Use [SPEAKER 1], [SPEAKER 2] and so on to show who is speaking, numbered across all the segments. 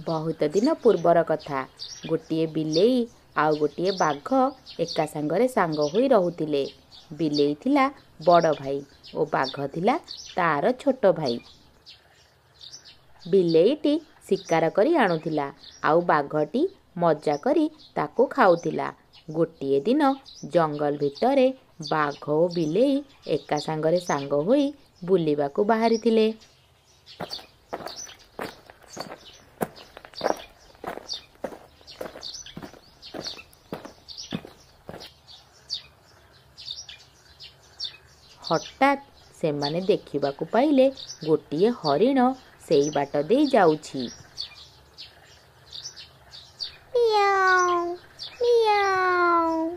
[SPEAKER 1] बहुत दिन पूर्वर कथा। गोटे बिलेई आउ गोटे बाघ एका सांगरे सांग होई रहुतिले। बिलेई थिला बड़ भाई और बाघ थिला तार छोट भाई। बिलेईटी शिकार करी आणुथिला आउ बाघटी मजा करी ताकू खाउथिला। गोटे दिन जंगल भितरे बाघ और बिलेई एका सांगरे सांग होई बुलिबाकू बाहरिथिले। हठात से माने देखिबाकू पाइले गोटिए हरिण सेई बाट दे जाउछि।
[SPEAKER 2] मियाऊ मियाऊ।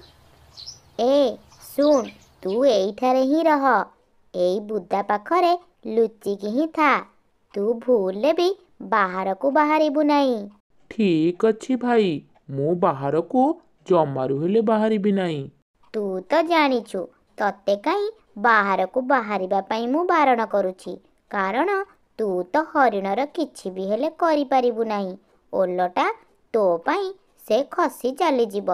[SPEAKER 2] ए सुन, तू एइठारे ही रह। एई बुदा पाखरे लुचिकी ही था। तू भूले भी बाहर को बाहरिबु नहीं।
[SPEAKER 3] ठीक अच्छी भाई, मु बाहर को जमारू हेले बाहरिबी नहीं।
[SPEAKER 2] तू तो जानिछु तते काई बाहर को बाहरिबा पाई मु बारण करुछि, कारण तू तो हरिणर किछि भी हेले करि परिबु नहीं। ओलटा तो पाई से खसी चली जीव।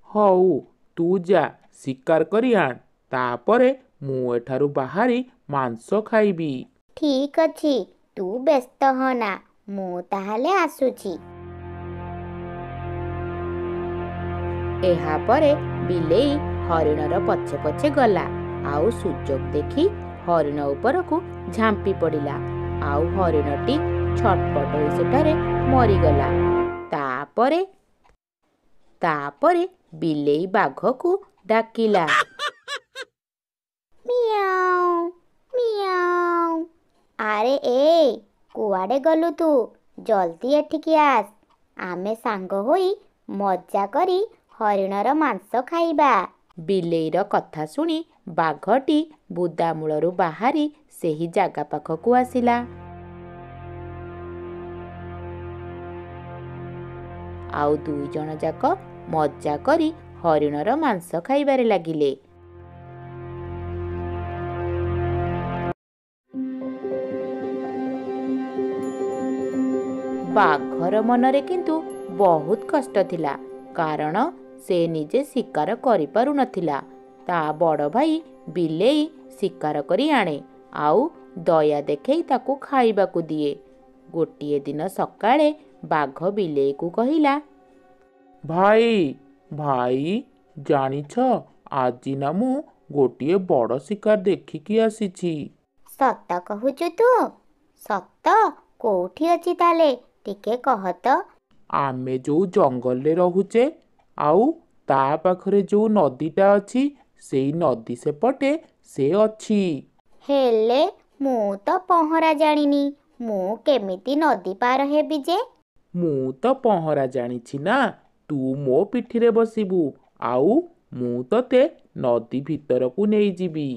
[SPEAKER 3] हऊ तू जा शिकार करी आण, तापरे मु एठारू बाहरी मांस खाइबी।
[SPEAKER 2] ठीक अछि, तू व्यस्त होना, मु ताहाले आसुछि।
[SPEAKER 1] एहा परे बिलेई हरिणर पछे पछे गला आउ सुजोग देखि हरिण उपरकू झांपी पड़िला। आउ हरिणटी छटपट होई सेठारे मरीगला। तापरे बिलेई बाघकू डाकिला।
[SPEAKER 2] मियाऊ मियाऊ। आरे ए कुआडे गलु तू? जल्दी एठिकी आस। आमे सांग होई मजा करी हरिणर मांस खाइबा।
[SPEAKER 1] बिलेईर कथा शुणी बाघटी बुदामूलरू बाहारी सेही जागा पाखकू आसिला। आउ दुई जण जाक मजा करी हरिणर मांस खाइबारे लागिले। बाघर मनरे किंतु बहुत कष्ट थिला, कारण से निजे शिकार करि पारु नथिला। ता बड़ भाई बिलेई शिकार करी आणे आउ दया देखेई ताकू खाइबाकू दिए। गोटिए दिन सकाळे बाघ बिलेई को कहिला,
[SPEAKER 3] भाई भाई जानिछ, आजी ना मु गोटिए बड़ शिकार देखिकी आसीछि।
[SPEAKER 2] सत कहुचु तू? सत कोठी अछि ताले टिके कह तो।
[SPEAKER 3] आमे जो जंगल रे रहुचे आउ ता पाखरे जो नदीटा अछि सेई नदी सेपटे से अछि।
[SPEAKER 2] हेले मु तो पहरा जानिनी, मु केमिति नदी पार हेबि जे?
[SPEAKER 3] मु तो पहरा जानिछि ना, तू मो पिठिरे बसिबू आउ मु तते नदी भितरकू नेई जिबी।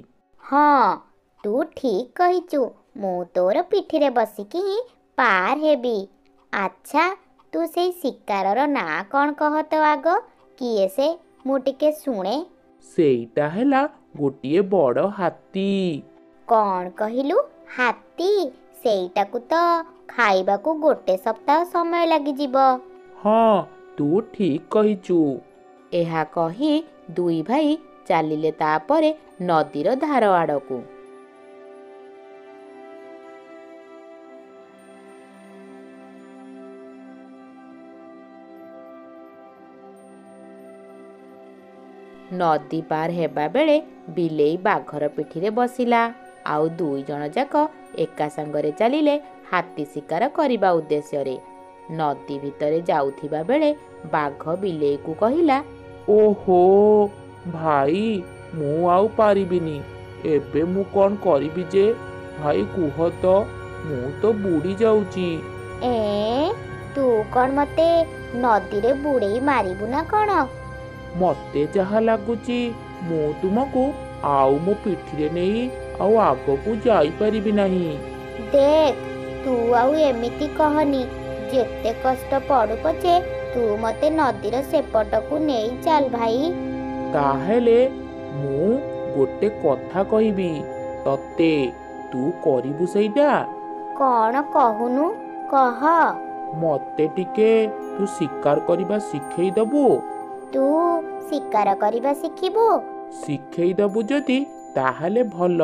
[SPEAKER 2] हाँ तू ठीक कहिचु, मु तोर पिठिरे बसिकी ही पार हेबी। अच्छा तू से शिकारर ना कौन कह तो आग? किए से मु टिके शुणे।
[SPEAKER 3] सेईटा हेला गोटिए बड़ हाथी।
[SPEAKER 2] कौन कहिलु? हाथी? सेईटाकू तो खाइबाकू गोटे सप्ताह समय लागि जीव।
[SPEAKER 3] हाँ तू ठीक कहिचु।
[SPEAKER 1] एहा कही दुई भाई चालिले तापरे नदीर धार आड़कू। नदी पार हेबा बेले बिलेई बाघर पिठिरे बसिला। आउ दुई जण जाक एका सांगरे चालिले हाथी शिकार करिबा उद्देश्ୟରେ। नदी भितरे जाउथिबा बेले बाघ बिलेई को कहिला,
[SPEAKER 3] ओहो भाई मु आउ पारिबिनी, एबे मु कौन करिबी जे? भाई कुह तो, मु तो बुड़ी जाउची।
[SPEAKER 2] ए तू कौन मते नदी रे बुड़ेई मारिबु ना कौन?
[SPEAKER 3] मते जहा लागुची मु तुमको आउ मो पिठिरे नेई आउ आगकू जाई परिबी नाही।
[SPEAKER 2] देख तू आउ एमिति कहनी, जेते कष्ट पड़ु पछे तू मते नदीर सेपटकू नेई चाल भाई।
[SPEAKER 3] ताहेले मु गोटे कथा कहिबी तते, तू करिबु सेइटा?
[SPEAKER 2] कौन कहुनु कह।
[SPEAKER 3] ମତେ ଟିକେ ତୁ ଶିକାର କରିବା ଶିଖେଇ ଦବୁ?
[SPEAKER 2] ତୁ ଶିକାର କରିବା ଶିଖିବୁ?
[SPEAKER 3] ଶିଖେଇ ଦବୁ ଯଦି ତାହେଲେ ଭଲ,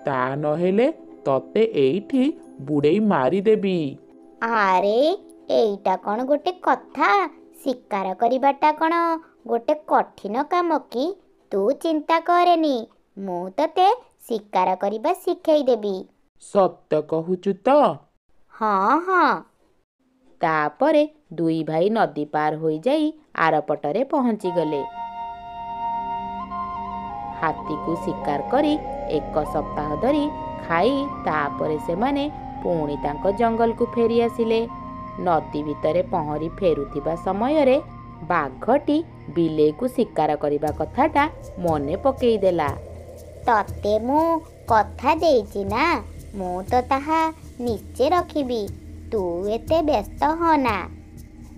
[SPEAKER 3] ତା ନହେଲେ ତତେ ଏଇଠି ବୁଡ଼େଇ ମାରିଦେବି।
[SPEAKER 2] ଆରେ ଏଇଟା କ'ଣ ଗୋଟେ କଥା? ଶିକାର କରିବାଟା କ'ଣ ଗୋଟେ କଠିନ କାମ କି? ତୁ ଚିନ୍ତା କରେନି, ମୁଁ ତତେ ଶିକାର କରିବା ଶିଖେଇ ଦେବି।
[SPEAKER 3] ସତ କହୁଛୁ ତ?
[SPEAKER 2] ହଁ ହଁ।
[SPEAKER 1] ତାପରେ ଦୁଇ ଭାଇ ନଦୀ ପାର ହୋଇଯାଇ ଆରପଟରେ ପହଞ୍ଚିଗଲେ। ହାତୀକୁ ଶିକାର କରି 1 ସପ୍ତାହ ଧରି ଖାଇ ତାପରେ ସେମାନେ ପୁଣି ତାଙ୍କ ଜଙ୍ଗଲକୁ ଫେରି ଆସିଲେ। ନଦୀ ଭିତରେ ପହଁରି ଫେରୁଥିବା ସମୟରେ ବାଘଟି ବିଲେଇକୁ ଶିକାର କରିବା କଥାଟା ମନେ ପକେଇଦେଲା।
[SPEAKER 2] ତତେ ମୁଁ କଥା ଦେଇଛି ନା, ମୁଁ ତ ତାହା ନିଶ୍ଚୟ ରଖିବି। ତୁ ଏତେ ବ୍ୟସ୍ତ ହନା।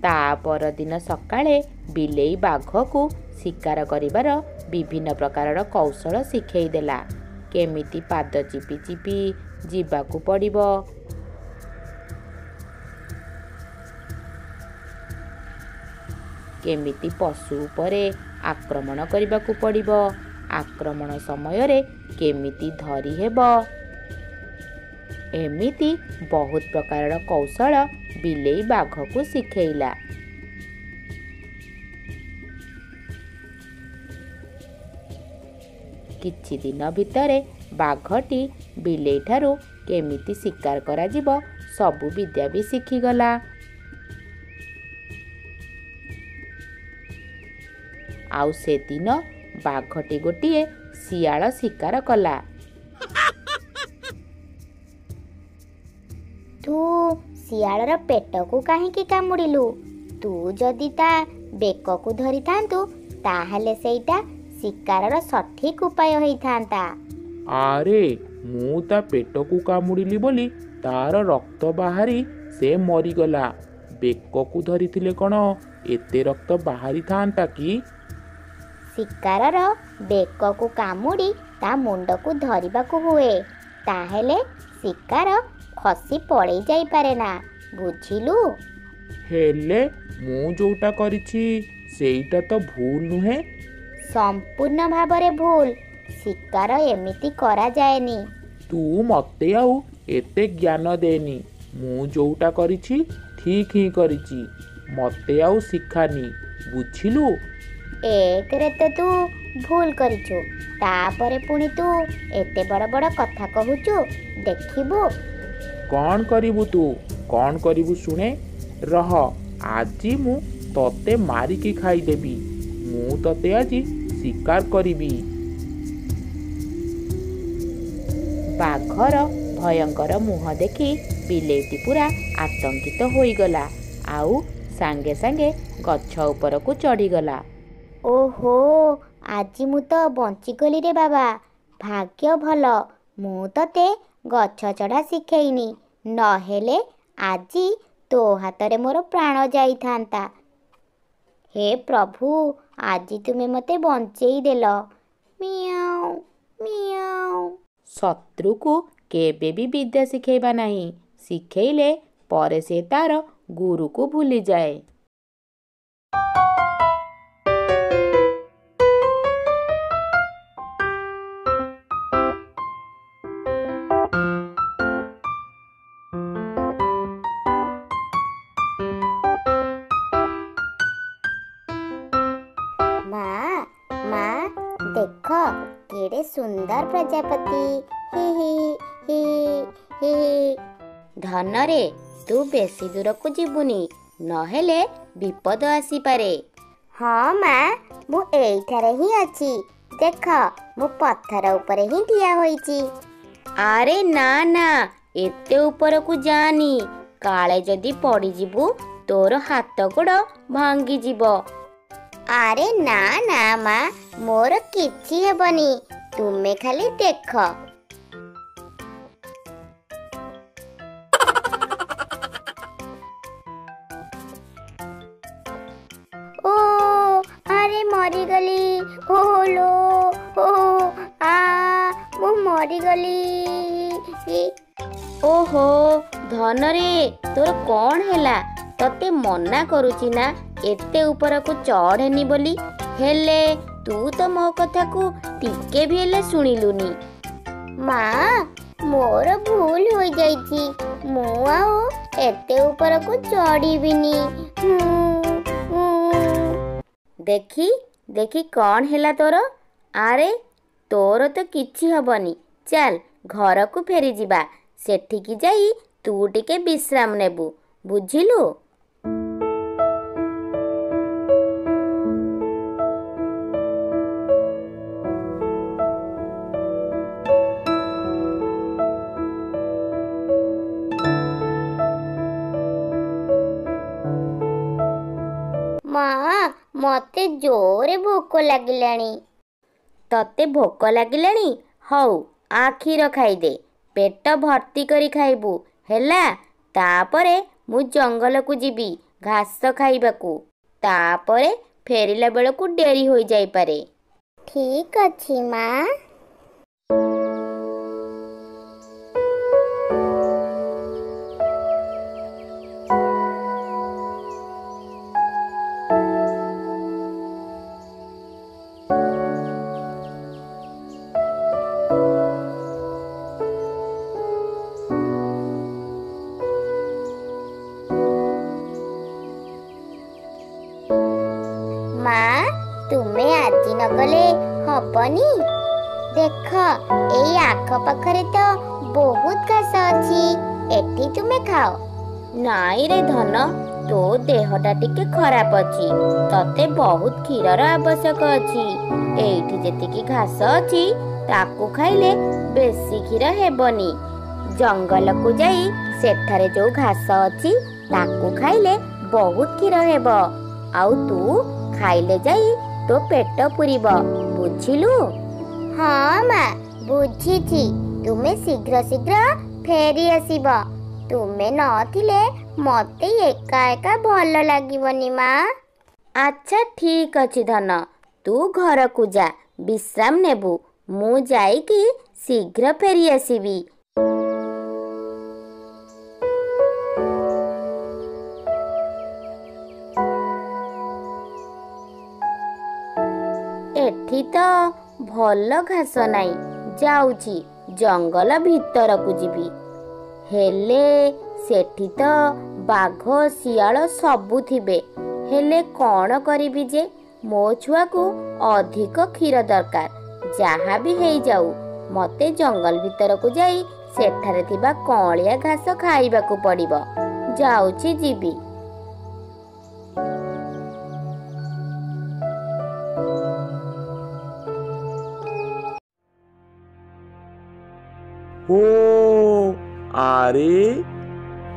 [SPEAKER 1] ତା ପରଦିନ ସକାଳେ ବିଲେଇ ବାଘକୁ ଶିକାର କରିବାର ବିଭିନ୍ନ ପ୍ରକାରର କୌଶଳ ଶିଖେଇ ଦେଲା। କେମିତି ପାଦ ଚିପି ଚିପି ଯିବାକୁ ପଡ଼ିବ, କେମିତି ପଶୁ ଉପରେ ଆକ୍ରମଣ କରିବାକୁ ପଡ଼ିବ, ଆକ୍ରମଣ ସମୟରେ କେମିତି ଧରି ହେବ, ଏମିତି ବହୁତ ପ୍ରକାରର କୌଶଳ ବିଲେଇ ବାଘକୁ ଶିଖେଇଲା। କିଛି ଦିନ ଭିତରେ ବାଘଟି ବିଲେଇଠାରୁ କେମିତି ଶିକାର କରାଯିବ ସବୁ ବିଦ୍ୟା ବି ଶିଖିଗଲା। ଆଉ ସେଦିନ ବାଘଟି ଗୋଟିଏ ଶିଆଳ ଶିକାର କଲା।
[SPEAKER 2] ତୁ ଶିଆଳର ପେଟକୁ କାହିଁକି କାମୁଡ଼ିଲୁ? ତୁ ଯଦି ତା ବେକକୁ ଧରିଥାନ୍ତୁ ତାହେଲେ ସେଇଟା ଶିକାରର ସଠିକ୍ ଉପାୟ ହେଇଥାନ୍ତା।
[SPEAKER 3] ଆରେ ମୁଁ ତା ପେଟକୁ କାମୁଡ଼ିଲି ବୋଲି ତାର ରକ୍ତ ବାହାରି ସେ ମରିଗଲା। ବେକକୁ ଧରିଥିଲେ କ'ଣ ଏତେ ରକ୍ତ ବାହାରିଥାନ୍ତା କି?
[SPEAKER 2] ଶିକାରର ବେକକୁ କାମୁଡ଼ି ତା ମୁଣ୍ଡକୁ ଧରିବାକୁ ହୁଏ, ତାହେଲେ ଶିକାର ଖସି ପଳେଇ ଯାଇପାରେ ନା, ବୁଝିଲୁ?
[SPEAKER 3] ହେଲେ ମୁଁ ଯୋଉଟା କରିଛି ସେଇଟା ତ ଭୁଲ ନୁହେଁ।
[SPEAKER 2] ସମ୍ପୂର୍ଣ୍ଣ ଭାବରେ ଭୁଲ। ଶିକାର ଏମିତି କରାଯାଏନି।
[SPEAKER 3] ତୁ ମତେ ଆଉ ଏତେ ଜ୍ଞାନ ଦେନି। ମୁଁ ଯୋଉଟା କରିଛି ଠିକ୍ ହିଁ କରିଛି। ମତେ ଆଉ ଶିଖାନି, ବୁଝିଲୁ?
[SPEAKER 2] ଏକରେ ତ ତୁ ଭୁଲ କରିଛୁ, ତାପରେ ପୁଣି ତୁ ଏତେ ବଡ଼ ବଡ଼ କଥା କହୁଛୁ। ଦେଖିବୁ
[SPEAKER 3] କ'ଣ କରିବୁ ତୁ? କ'ଣ କରିବୁ ଶୁଣେ। ରହ, ଆଜି ମୁଁ ତତେ ମାରିକି ଖାଇଦେବି। ମୁଁ ତତେ ଆଜି ଶିକାର କରିବି।
[SPEAKER 1] ବାଘର ଭୟଙ୍କର ମୁହଁ ଦେଖି ବିଲେଇଟି ପୁରା ଆତଙ୍କିତ ହୋଇଗଲା, ଆଉ ସାଙ୍ଗେ ସାଙ୍ଗେ ଗଛ ଉପରକୁ ଚଢ଼ିଗଲା।
[SPEAKER 2] ଓହୋ, ଆଜି ମୁଁ ତ ବଞ୍ଚିଗଲି ରେ ବାବା। ଭାଗ୍ୟ ଭଲ ମୁଁ ତତେ ଗଛ ଚଢ଼ା ଶିଖେଇନି, ନହେଲେ ଆଜି ତୋ ହାତରେ ମୋର ପ୍ରାଣ ଯାଇଥାନ୍ତା। ହେ ପ୍ରଭୁ, ଆଜି ତୁମେ ମୋତେ ବଞ୍ଚେଇ ଦେଲ। ମିଆଉ ମିଆଉ।
[SPEAKER 1] ଶତ୍ରୁକୁ କେବେ ବି ବିଦ୍ୟା ଶିଖେଇବା ନାହିଁ। ଶିଖେଇଲେ ପରେ ସେ ତାର ଗୁରୁକୁ ଭୁଲିଯାଏ।
[SPEAKER 2] ମା ଦେଖ, କେଡ଼େ ସୁନ୍ଦର ପ୍ରଜାପତି। ହି ହି ହି ହି। ଧନରେ, ତୁ ବେଶୀ ଦୂରକୁ ଯିବୁନି, ନହେଲେ ବିପଦ ଆସିପାରେ। ହଁ ମା, ମୁଁ ଏଇଠାରେ ହିଁ ଅଛି। ଦେଖ, ମୁଁ ପଥର ଉପରେ ହିଁ ଠିଆ ହୋଇଛି। ଆରେ ନା ନା, ଏତେ ଉପରକୁ ଯାଆନି। କାଳେ ଯଦି ପଡ଼ିଯିବୁ ତୋର ହାତ ଗୋଡ଼ ଭାଙ୍ଗିଯିବ। ଆରେ ନା ନା ମା, ମୋର କିଛି ହେବନି। ତୁମେ ଖାଲି ଦେଖ। ଓ ଆରେ ମରିଗଲି। ଓଲୋ, ଓ ଆ ମୁଁ ମରିଗଲି। ଓହୋ, ଧନରେ ତୋର କ'ଣ ହେଲା? ତତେ ମନା କରୁଛି ନା ଏତେ ଉପରକୁ ଚଢ଼େନି ବୋଲି, ହେଲେ ତୁ ତ ମୋ କଥାକୁ ଟିକେ ବି ହେଲେ ଶୁଣିଲୁନି। ମା, ମୋର ଭୁଲ ହୋଇଯାଇଛି, ମୁଁ ଆଉ ଏତେ ଉପରକୁ ଚଢ଼ିବିନି। ଦେଖି ଦେଖି କ'ଣ ହେଲା ତୋର? ଆରେ ତୋର ତ କିଛି ହବନି, ଚାଲ ଘରକୁ ଫେରିଯିବା। ସେଠିକି ଯାଇ ତୁ ଟିକେ ବିଶ୍ରାମ ନେବୁ, ବୁଝିଲୁ? ମା, ମତେ ଜୋରେ ଭୋକ ଲାଗିଲାଣି। ତତେ ଭୋକ ଲାଗିଲାଣି? ହଉ, ଆ କ୍ଷୀର ଖାଇଦେ, ପେଟ ଭର୍ତ୍ତି କରି ଖାଇବୁ ହେଲା। ତାପରେ ମୁଁ ଜଙ୍ଗଲକୁ ଯିବି ଘାସ ଖାଇବାକୁ, ତାପରେ ଫେରିଲା ବେଳକୁ ଡେରି ହୋଇଯାଇପାରେ। ଠିକ୍ ଅଛି ମା। ମା, ତୁମେ ଆଜି ନ ଗଲେ ହବନି? ଦେଖ, ଏଇ ଆଖପାଖରେ ତ ବହୁତ ଘାସ ଅଛି, ଏଠି ତୁମେ ଖାଅ। ନାଇଁ ରେ ଧନ, ତୋ ଦେହଟା ଟିକେ ଖରାପ ଅଛି, ତତେ ବହୁତ କ୍ଷୀରର ଆବଶ୍ୟକ ଅଛି। ଏଇଠି ଯେତିକି ଘାସ ଅଛି ତାକୁ ଖାଇଲେ ବେଶୀ କ୍ଷୀର ହେବନି। ଜଙ୍ଗଲକୁ ଯାଇ ସେଠାରେ ଯୋଉ ଘାସ ଅଛି ତାକୁ ଖାଇଲେ ବହୁତ କ୍ଷୀର ହେବ। ଆଉ ତୁ ଖାଇଲେ ଯାଇ ତୋ ପେଟ ପୁରିବ, ବୁଝିଲୁ? ହଁ ମା, ବୁଝିଛି। ତୁମେ ଶୀଘ୍ର ଶୀଘ୍ର ଫେରି ଆସିବ। ତୁମେ ନଥିଲେ ମତେ ଏକା ଏକା ଭଲ ଲାଗିବନି ମା। ଆଚ୍ଛା ଠିକ୍ ଅଛି ଧନ, ତୁ ଘରକୁ ଯା, ବିଶ୍ରାମ ନେବୁ। ମୁଁ ଯାଇକି ଶୀଘ୍ର ଫେରି ଆସିବି। ଏଠି ତ ଭଲ ଘାସ ନାହିଁ, ଯାଉଛି ଜଙ୍ଗଲ ଭିତରକୁ ଯିବି। ହେଲେ ସେଠି ତ ବାଘ ଶିଆଳ ସବୁ ଥିବେ, ହେଲେ କ'ଣ କରିବି ଯେ? ମୋ ଛୁଆକୁ ଅଧିକ କ୍ଷୀର ଦରକାର। ଯାହା ବି ହେଇଯାଉ, ମତେ ଜଙ୍ଗଲ ଭିତରକୁ ଯାଇ ସେଠାରେ ଥିବା କଅଁଳିଆ ଘାସ ଖାଇବାକୁ ପଡ଼ିବ। ଯାଉଛି, ଯିବି।
[SPEAKER 3] ଓ ଆରେ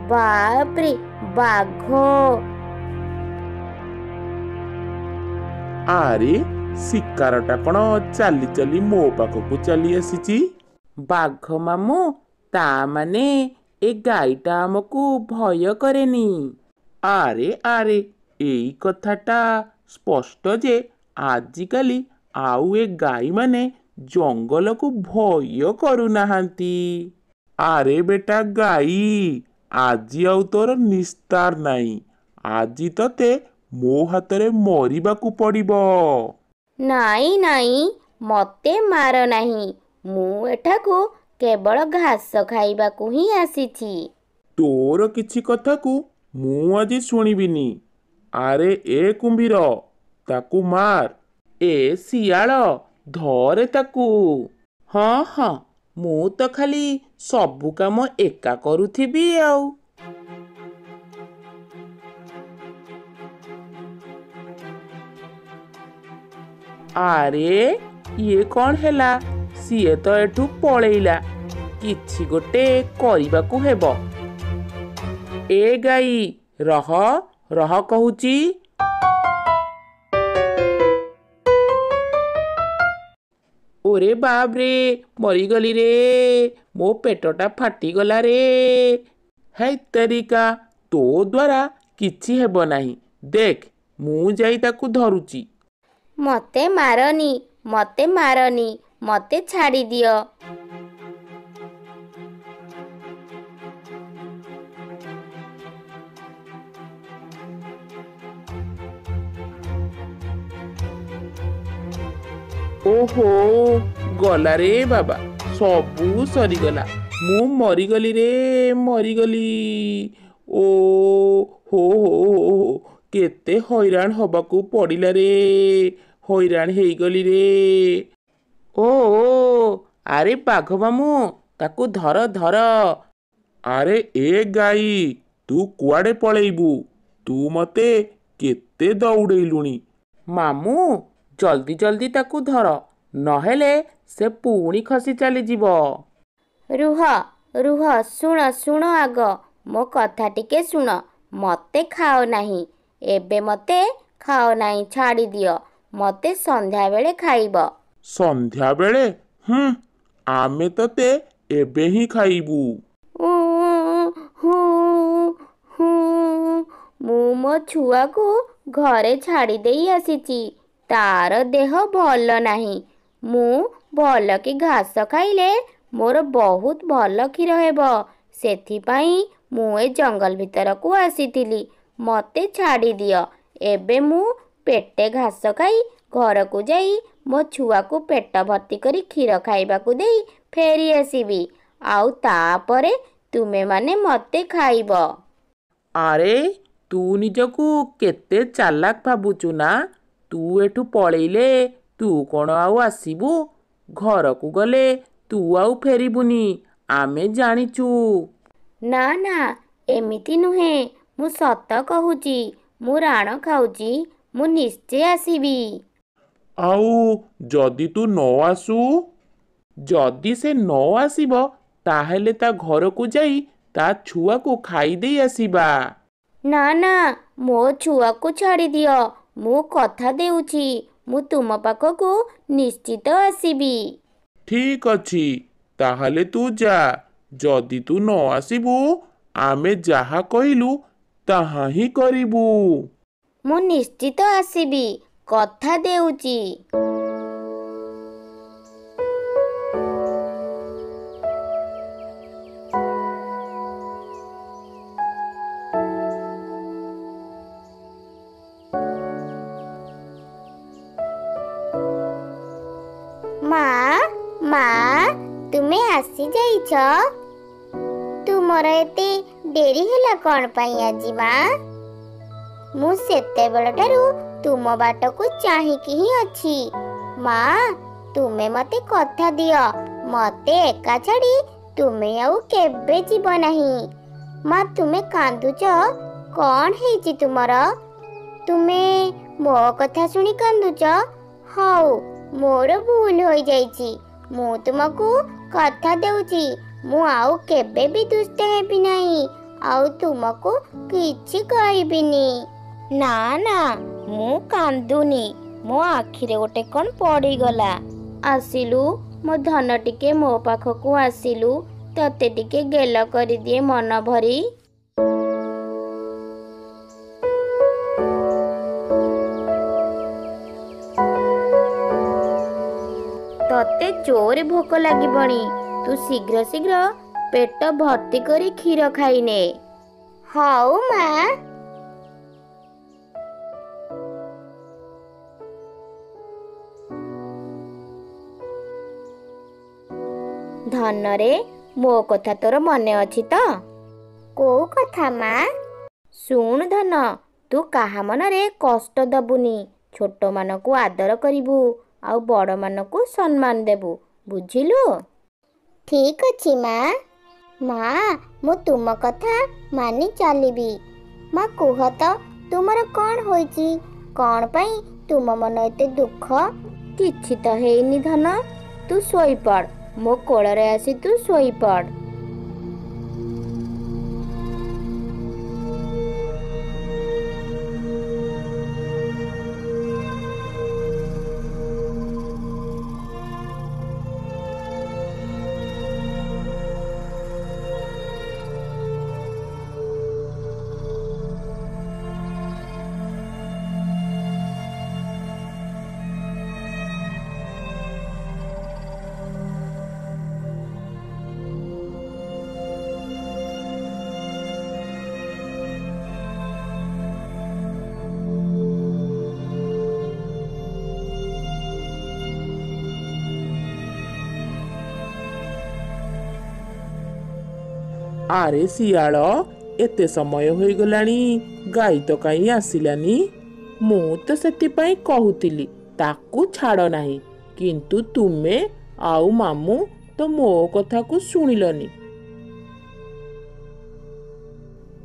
[SPEAKER 2] ବାପରେ, ବାଘ!
[SPEAKER 3] ଆରେ ଶିକାରଟା କ'ଣ ଚାଲି ଚାଲି ମୋ ପାଖକୁ ଚାଲି ଆସିଛି?
[SPEAKER 1] ବାଘ ମାମୁଁ, ତା ମାନେ ଏ ଗାଈଟା ଆମକୁ ଭୟ କରେନି।
[SPEAKER 3] ଆରେ ଆରେ, ଏଇ କଥାଟା ସ୍ପଷ୍ଟ ଯେ ଆଜିକାଲି ଆଉ ଏ ଗାଈମାନେ ଜଙ୍ଗଲକୁ ଭୟ କରୁନାହାନ୍ତି। ଆରେ ବେଟା ଗାଈ, ଆଜି ଆଉ ତୋର ନିସ୍ତାର ନାହିଁ। ଆଜି ତତେ ମୋ ହାତରେ ମରିବାକୁ ପଡ଼ିବ।
[SPEAKER 2] ନାଇଁ ନାଇଁ, ମତେ ମାର ନାହିଁ। ମୁଁ ଏଠାକୁ କେବଳ ଘାସ ଖାଇବାକୁ ହିଁ ଆସିଛି।
[SPEAKER 3] ତୋର କିଛି କଥାକୁ ମୁଁ ଆଜି ଶୁଣିବିନି। ଆରେ ଏ କୁମ୍ଭୀର, ତାକୁ ମାର।
[SPEAKER 1] ଏ ଶିଆଳ, ଧରେ ତାକୁ। ହଁ ହଁ, ମୁଁ ତ ଖାଲି ସବୁ କାମ ଏକା କରୁଥିବି ଆଉ। ଆରେ ଇଏ କ'ଣ ହେଲା? ସିଏ ତ ଏଠୁ ପଳେଇଲା। କିଛି ଗୋଟେ କରିବାକୁ ହେବ। ଏ ଗାଈ, ରହ ରହ କହୁଛି। ଓରେ ବାବରେ, ମରିଗଲି ରେ, ମୋ ପେଟଟା ଫାଟିଗଲା ରେ। ହେଇ ତେରିକା, ତୋ ଦ୍ୱାରା କିଛି ହେବ ନାହିଁ। ଦେଖ, ମୁଁ ଯାଇ ତାକୁ ଧରୁଛି।
[SPEAKER 2] ମତେ ମାରନି, ମତେ ମାରନି, ମତେ ଛାଡ଼ିଦିଅ।
[SPEAKER 3] ଓହୋ ଗଲା ରେ ବାବା, ସବୁ ସରିଗଲା। ମୁଁ ମରିଗଲି ରେ, ମରିଗଲି। ଓ ହୋ ହୋ ହୋ, କେତେ ହଇରାଣ ହବାକୁ ପଡ଼ିଲା ରେ, ହଇରାଣ ହେଇଗଲି ରେ। ଓ ଆରେ ବାଘ ମାମୁଁ, ତାକୁ ଧର ଧର। ଆରେ ଏ ଗାଈ, ତୁ କୁଆଡ଼େ ପଳେଇବୁ? ତୁ ମତେ କେତେ ଦୌଡ଼େଇଲୁଣି। ମାମୁଁ, ଜଲ୍ଦି ଜଲ୍ଦି ତାକୁ ଧର, ନହେଲେ ସେ ପୁଣି ଖସି ଚାଲିଯିବ।
[SPEAKER 2] ରୁହ ରୁହ, ଶୁଣ ଶୁଣ, ଆଗ ମୋ କଥା ଟିକେ ଶୁଣ। ମତେ ଖାଅ ନାହିଁ, ଏବେ ମତେ ଖାଅ ନାହିଁ, ଛାଡ଼ି ଦିଅ। ମତେ ସନ୍ଧ୍ୟାବେଳେ ଖାଇବ।
[SPEAKER 3] ସନ୍ଧ୍ୟାବେଳେ? ଆମେ ତତେ ଏବେ ହିଁ ଖାଇବୁ।
[SPEAKER 2] ମୁଁ ମୋ ଛୁଆକୁ ଘରେ ଛାଡ଼ି ଦେଇ ଆସିଛି। ତାର ଦେହ ଭଲ ନାହିଁ। ମୁଁ ଭଲ କି ଘାସ ଖାଇଲେ ମୋର ବହୁତ ଭଲ କ୍ଷୀର ହେବ। ସେଥିପାଇଁ ମୁଁ ଏ ଜଙ୍ଗଲ ଭିତରକୁ ଆସିଥିଲି। ମତେ ଛାଡ଼ି ଦିଅ। ଏବେ ମୁଁ ପେଟେ ଘାସ ଖାଇ ଘରକୁ ଯାଇ ମୋ ଛୁଆକୁ ପେଟ ଭର୍ତ୍ତି କରି କ୍ଷୀର ଖାଇବାକୁ ଦେଇ ଫେରି ଆସିବି। ଆଉ ତାପରେ ତୁମେମାନେ ମତେ ଖାଇବ।
[SPEAKER 3] ଆରେ ତୁ ନିଜକୁ କେତେ ଚାଲାକ ଭାବୁଛୁ ନା? ତୁ ଏଠୁ ପଳେଇଲେ ତୁ କ'ଣ ଆଉ ଆସିବୁ? ଘରକୁ ଗଲେ ତୁ ଆଉ ଫେରିବୁନି, ଆମେ ଜାଣିଛୁ।
[SPEAKER 2] ନା ନା, ଏମିତି ନୁହେଁ। ମୁଁ ସତ କହୁଛି। ମୁଁ ରାଣ ଖାଉଛି। ମୁଁ ନିଶ୍ଚୟ ଆସିବି।
[SPEAKER 3] ଆଉ ଯଦି ତୁ ନ ଆସୁ? ଯଦି ସେ ନ ଆସିବ, ତାହେଲେ ତା ଘରକୁ ଯାଇ ତା ଛୁଆକୁ ଖାଇଦେଇ ଆସିବା।
[SPEAKER 2] ନା ନା, ମୋ ଛୁଆକୁ ଛାଡ଼ି ଦିଅ। ମୁଁ କଥା ଦେଉଛି, ମୁଁ ତୁମ ପାଖକୁ ନିଶ୍ଚିତ ଆସିବି।
[SPEAKER 3] ଠିକ୍ ଅଛି, ତାହେଲେ ତୁ ଯା। ଯଦି ତୁ ନ ଆସିବୁ, ଆମେ ଯାହା କହିଲୁ ତାହା ହିଁ କରିବୁ।
[SPEAKER 2] ମୁଁ ନିଶ୍ଚିତ ଆସିବି, କଥା ଦେଉଛି। ମା ମା, ତୁମେ ଆସିଯାଇଛ? ତୁମର ଏତେ ଡେରି ହେଲା କ'ଣ ପାଇଁ ଆଜି ମା? ମୁଁ ସେତେବେଳଠାରୁ ତୁମ ବାଟକୁ ଚାହିଁକି ହିଁ ଅଛି। ମା, ତୁମେ ମତେ କଥା ଦିଅ, ମତେ ଏକା ଛାଡ଼ି ତୁମେ ଆଉ କେବେ ଯିବ ନାହିଁ। ମା, ତୁମେ କାନ୍ଦୁଛ, କ'ଣ ହେଇଛି ତୁମର? ତୁମେ ମୋ କଥା ଶୁଣି କାନ୍ଦୁଛ? ହଉ, ମୋର ଭୁଲ ହୋଇଯାଇଛି। ମୁଁ ତୁମକୁ କଥା ଦେଉଛି, ମୁଁ ଆଉ କେବେ ବି ଦୁଷ୍ଟ ହେବି ନାହିଁ, ଆଉ ତୁମକୁ କିଛି କହିବିନି। ନା ନା, ମୁଁ କାନ୍ଦୁନି। ମୋ ଆଖିରେ ଗୋଟେ କ'ଣ ପଡ଼ିଗଲା। ଆସିଲୁ, ମୋ ଧନ ଟିକେ ମୋ ପାଖକୁ ଆସିଲୁ। ତତେ ଟିକେ ଗେଲ କରିଦିଏ ମନ ଭରି। ତତେ ଜୋରେ ଭୋକ ଲାଗିବଣି। ତୁ ଶୀଘ୍ର ଶୀଘ୍ର ପେଟ ଭର୍ତ୍ତି କରି କ୍ଷୀର ଖାଇନେ। ହଉ ମା। ଧନରେ, ମୋ କଥା ତୋର ମନେ ଅଛି ତ? କୋଉ କଥା ମା? ଶୁଣ ଧନ, ତୁ କାହା ମନରେ କଷ୍ଟ ଦବୁନି। ଛୋଟମାନଙ୍କୁ ଆଦର କରିବୁ, ଆଉ ବଡ଼ମାନଙ୍କୁ ସମ୍ମାନ ଦେବୁ, ବୁଝିଲୁ? ଠିକ୍ ଅଛି ମା। ମା, ମୁଁ ତୁମ କଥା ମାନି ଚାଲିବି। ମା, କୁହ ତ, ତୁମର କ'ଣ ହୋଇଛି? କ'ଣ ପାଇଁ ତୁମ ମନ ଏତେ ଦୁଃଖ? କିଛି ତ ହେଇନି ଧନ, ତୁ ଶୋଇପଡ଼। ମୋ କୋଳରେ ଆସି ତୁ ଶୋଇପଡ଼।
[SPEAKER 3] ଆରେ ଶିଆଳ, ଏତେ ସମୟ ହୋଇଗଲାଣି, ଗାଈ ତ କାହିଁ ଆସିଲାନି? ମୁଁ ତ ସେଥିପାଇଁ କହୁଥିଲି ତାକୁ ଛାଡ଼ ନାହିଁ, କିନ୍ତୁ ତୁମେ ଆଉ ମାମୁଁ ତ ମୋ କଥାକୁ ଶୁଣିଲନି।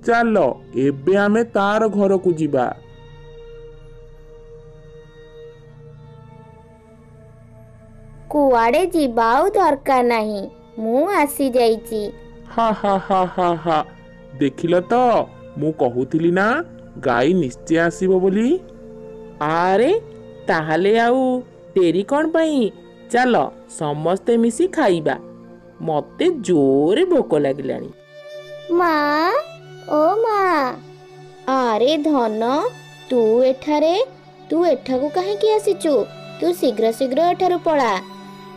[SPEAKER 3] ଚାଲ ଏବେ ଆମେ ତାର ଘରକୁ ଯିବା।
[SPEAKER 2] କୁଆଡ଼େ ଯିବା ଆଉ ଦରକାର ନାହିଁ, ମୁଁ ଆସିଯାଇଛି।
[SPEAKER 3] ହା ହା ହା ହା ହା, ଦେଖିଲ ତ, ମୁଁ କହୁଥିଲି ନା ଗାଈ ନିଶ୍ଚୟ ଆସିବ ବୋଲି। ଆରେ ତାହେଲେ ଆଉ ଡେରି କ'ଣ ପାଇଁ? ଚାଲ ସମସ୍ତେ ମିଶି ଖାଇବା, ମତେ ଜୋରେ ଭୋକ ଲାଗିଲାଣି।
[SPEAKER 2] ମା, ଓ ମା। ଆରେ ଧନ, ତୁ ଏଠାକୁ କାହିଁକି ଆସିଛୁ? ତୁ ଶୀଘ୍ର ଶୀଘ୍ର ଏଠାରୁ ପଳା,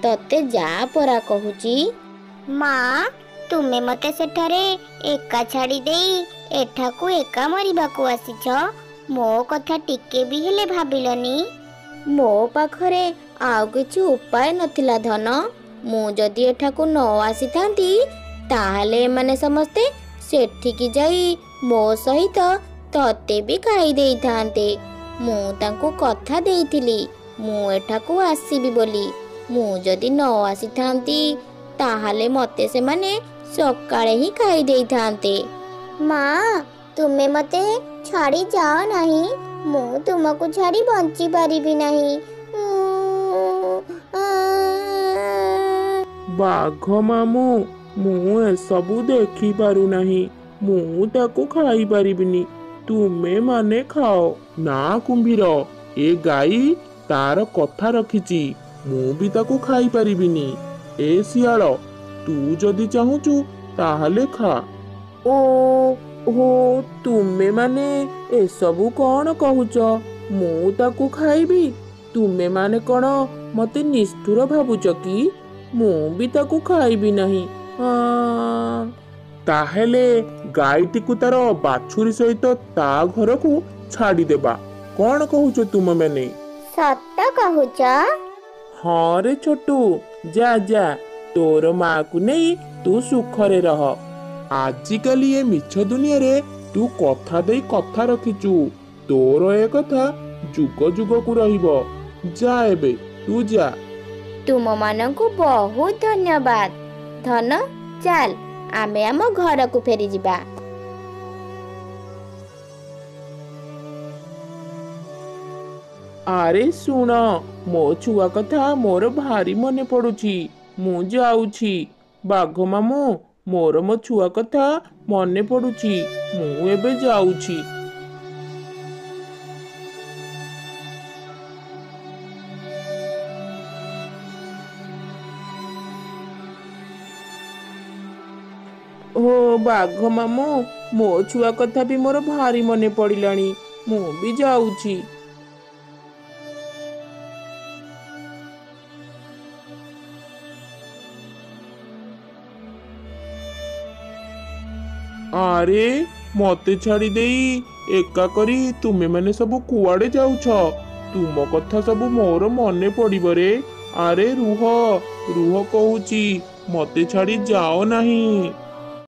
[SPEAKER 2] ତତେ ଯା ପରା କହୁଛି। ମା, ତୁମେ ମତେ ସେଠାରେ ଏକା ଛାଡ଼ି ଦେଇ ଏଠାକୁ ଏକା ମରିବାକୁ ଆସିଛ? ମୋ କଥା ଟିକେ ବି ହେଲେ ଭାବିଲନି? ମୋ ପାଖରେ ଆଉ କିଛି ଉପାୟ ନଥିଲା ଧନ। ମୁଁ ଯଦି ଏଠାକୁ ନ ଆସିଥାନ୍ତି ତାହେଲେ ଏମାନେ ସମସ୍ତେ ସେଠିକି ଯାଇ ମୋ ସହିତ ତତେ ବି ଖାଇ ଦେଇଥାନ୍ତେ। ମୁଁ ତାଙ୍କୁ କଥା ଦେଇଥିଲି ମୁଁ ଏଠାକୁ ଆସିବି ବୋଲି। ମୁଁ ଯଦି ନ ଆସିଥାନ୍ତି ତାହେଲେ ମତେ ସେମାନେ ସକାଳେ ହିଁ ଖାଇ ଦେଇଥାନ୍ତେ। ମା, ତୁମେ ମତେ ଛାଡ଼ି ଯାଅ ନାହିଁ, ମୁଁ ତୁମକୁ ଛାଡ଼ି ବଞ୍ଚି ପାରିବି ନାହିଁ।
[SPEAKER 3] ବାଘ ମାମୁଁ, ମୁଁ ଏସବୁ ଦେଖିପାରୁନାହିଁ, ମୁଁ ତାକୁ ଖାଇପାରିବିନି, ତୁମେ ମାନେ ଖାଅ। ନା କୁମ୍ଭୀର, ଏ ଗାଈ ତାର କଥା ରଖିଛି, ମୁଁ ବି ତାକୁ ଖାଇପାରିବିନି। ଏ ଶିଆଳ, ତୁ ଯଦି ଚାହୁଁଛୁ ତାହେଲେ ଖା। ଓହୋ, ତୁମେ ମାନେ ଏସବୁ କ'ଣ କହୁଛ? ମୁଁ ତାକୁ ଖାଇବି? ତୁମେ ମାନେ କ'ଣ ମତେ ନିଷ୍ଠୁର ଭାବୁଛ କି? ମୁଁ ବି ତାକୁ ଖାଇବି ନାହିଁ। ତାହେଲେ ଗାଈଟିକୁ ତାର ବାଛୁରୀ ସହିତ ତା ଘରକୁ ଛାଡ଼ିଦେବା, କ'ଣ କହୁଛ ତୁମେମାନେ?
[SPEAKER 2] ସତ କହୁଛ?
[SPEAKER 3] ହଁ ରେ ଛୋଟୁ, ଯା ଯା, ତୋର ମାକୁ ନେଇ ତୁ ସୁଖରେ ରହ। ଆଜିକାଲି ଏ ମିଛ ଦୁନିଆରେ ତୁ କଥା ଦେଇ କଥା ରଖିଛୁ, ତୋର ଏ କଥା ଯୁଗ ଯୁଗକୁ ରହିବ। ଯା ଏବେ ତୁ ଯା।
[SPEAKER 2] ତୁମମାନଙ୍କୁ ବହୁତ ଧନ୍ୟବାଦ। ଧନ, ଚାଲ ଆମେ ଆମ ଘରକୁ ଫେରିଯିବା।
[SPEAKER 3] ଆରେ ଶୁଣ, ମୋ ଛୁଆ କଥା ମୋର ଭାରି ମନେ ପଡୁଛି, ମୁଁ ଯାଉଛି। ବାଘ ମାମୁଁ, ମୋର ମୋ ଛୁଆ କଥା ମନେ ପଡୁଛି, ମୁଁ ଏବେ ଯାଉଛି। ଓ ବାଘ ମାମୁଁ, ମୋ ଛୁଆ କଥା ବି ମୋର ଭାରି ମନେ ପଡ଼ିଲାଣି, ମୁଁ ବି ଯାଉଛି। ଆରେ ମତେ ଛାଡ଼ି ଦେଇ ଏକା କରି ତୁମେ ମାନେ ସବୁ କୁଆଡ଼େ ଯାଉଛ? ତୁମ କଥା ସବୁ ମୋର ମନେ ପଡ଼ିବ ରେ। ଆରେ ରୁହ ରୁହ କହୁଛି, ମତେ ଛାଡ଼ି ଯାଅ ନାହିଁ।